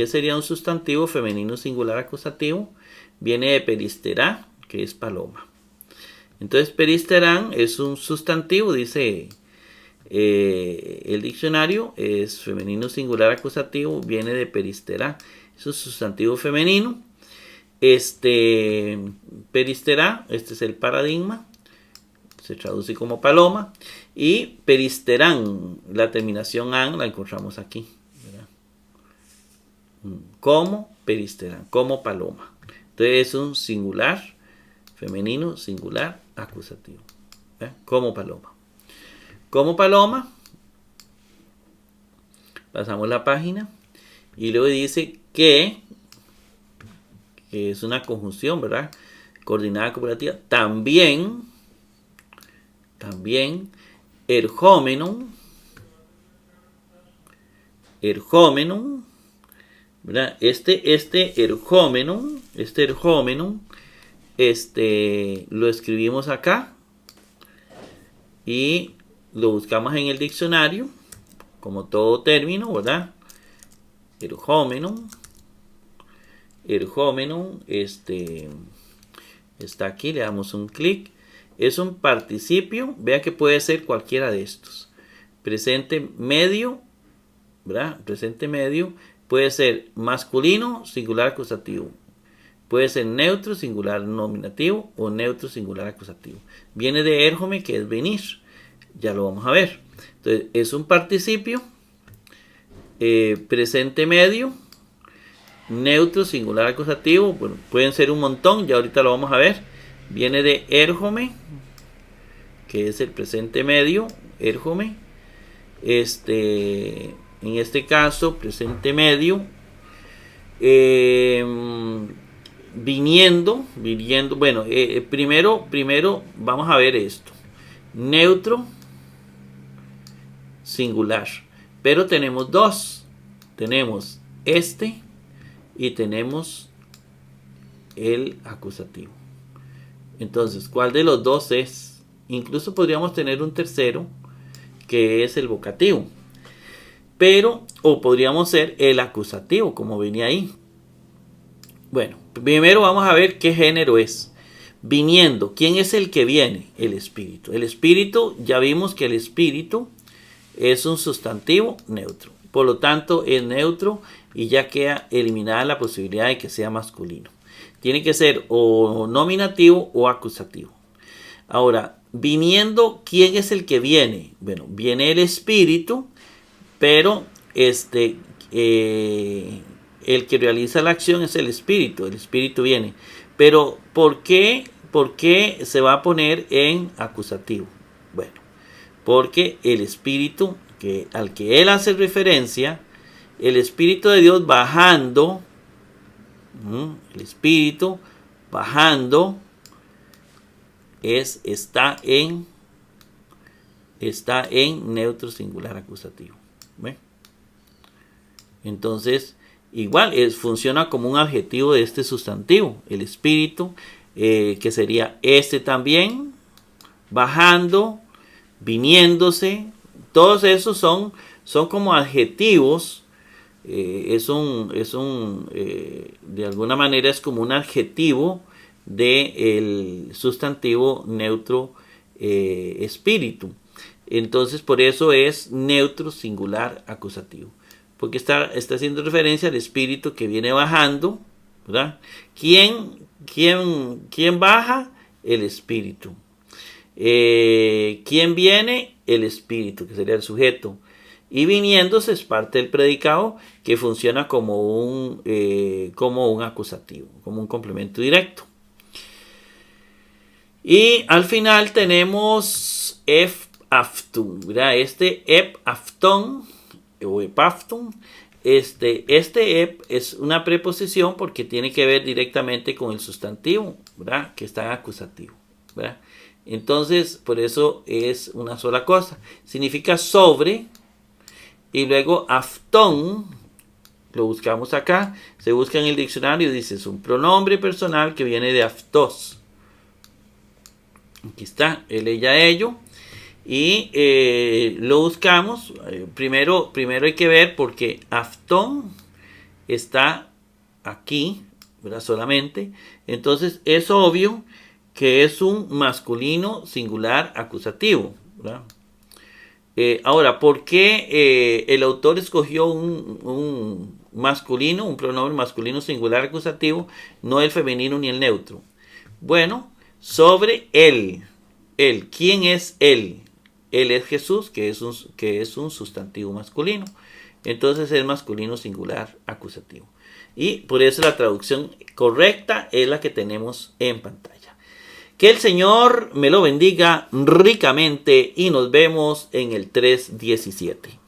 sería un sustantivo femenino singular acusativo? Viene de peristerá, que es paloma. Entonces, peristerán es un sustantivo, dice el diccionario, es femenino singular acusativo, viene de peristerá, es un sustantivo femenino. Peristerá, este es el paradigma, se traduce como paloma, y peristerán, la terminación an la encontramos aquí, ¿verdad? Como peristerán, como paloma. Entonces es un singular femenino singular acusativo, ¿verdad? Como paloma. Como paloma, pasamos la página y luego dice que es una conjunción, ¿verdad? Coordinada cooperativa. También ergómenon, ¿verdad? Este ergómenon, lo escribimos acá y lo buscamos en el diccionario, como todo término, ¿verdad? Ergómenon, está aquí, le damos un clic. Es un participio, vea que puede ser cualquiera de estos. Presente medio, ¿verdad? Presente medio puede ser masculino, singular acusativo. Puede ser neutro, singular nominativo o neutro, singular acusativo. Viene de ergome, que es venir. Ya lo vamos a ver. Entonces, es un participio, presente medio, neutro, singular acusativo. Bueno, pueden ser un montón, ya ahorita lo vamos a ver. Viene de ergome, que es el presente medio, ergome. En este caso, presente medio. Viniendo, bueno, primero vamos a ver esto. Neutro, singular. Pero tenemos dos. Tenemos este y tenemos el acusativo. Entonces, ¿cuál de los dos es? Incluso podríamos tener un tercero, que es el vocativo. Pero, o podríamos ser el acusativo, como venía ahí. Bueno, primero vamos a ver qué género es. Viniendo, ¿quién es el que viene? El espíritu. El espíritu, ya vimos que el espíritu es un sustantivo neutro. Por lo tanto, es neutro y ya queda eliminada la posibilidad de que sea masculino. Tiene que ser o nominativo o acusativo. Ahora, viniendo, ¿quién es el que viene? Bueno, viene el espíritu, pero el que realiza la acción es el espíritu viene. Pero ¿por qué se va a poner en acusativo? Bueno, porque el espíritu al que él hace referencia, el espíritu de Dios bajando, el espíritu bajando está en neutro singular acusativo. ¿Ve? Entonces, igual funciona como un adjetivo de este sustantivo, el espíritu, que sería este también, bajando, viniéndose. Todos esos son como adjetivos. De alguna manera es como un adjetivo del sustantivo neutro espíritu. Entonces, por eso es neutro singular acusativo, porque está haciendo referencia al espíritu que viene bajando, ¿verdad? ¿Quién baja? El espíritu. ¿Quién viene? El espíritu, que sería el sujeto. Y viniéndose es parte del predicado, que funciona como un acusativo, como un complemento directo. Y al final tenemos aftun, ¿verdad? Este ep aftón o epaftun, este ep es una preposición porque tiene que ver directamente con el sustantivo, ¿verdad? Que está en acusativo, ¿verdad? Entonces, por eso es una sola cosa. Significa sobre, y luego aftón, lo buscamos acá, se busca en el diccionario y dice, es un pronombre personal que viene de aftos. Aquí está, él, ella, ello. Y lo buscamos. Primero hay que ver porque aftón está aquí, ¿verdad? Solamente. Entonces es obvio que es un masculino singular acusativo, ¿verdad? Ahora, ¿por qué el autor escogió un masculino, un pronombre masculino singular acusativo, no el femenino ni el neutro? Bueno, sobre él. Él. ¿Quién es él? Él es Jesús, que es un sustantivo masculino. Entonces es masculino singular acusativo. Y por eso la traducción correcta es la que tenemos en pantalla. Que el Señor me lo bendiga ricamente y nos vemos en el 3:17.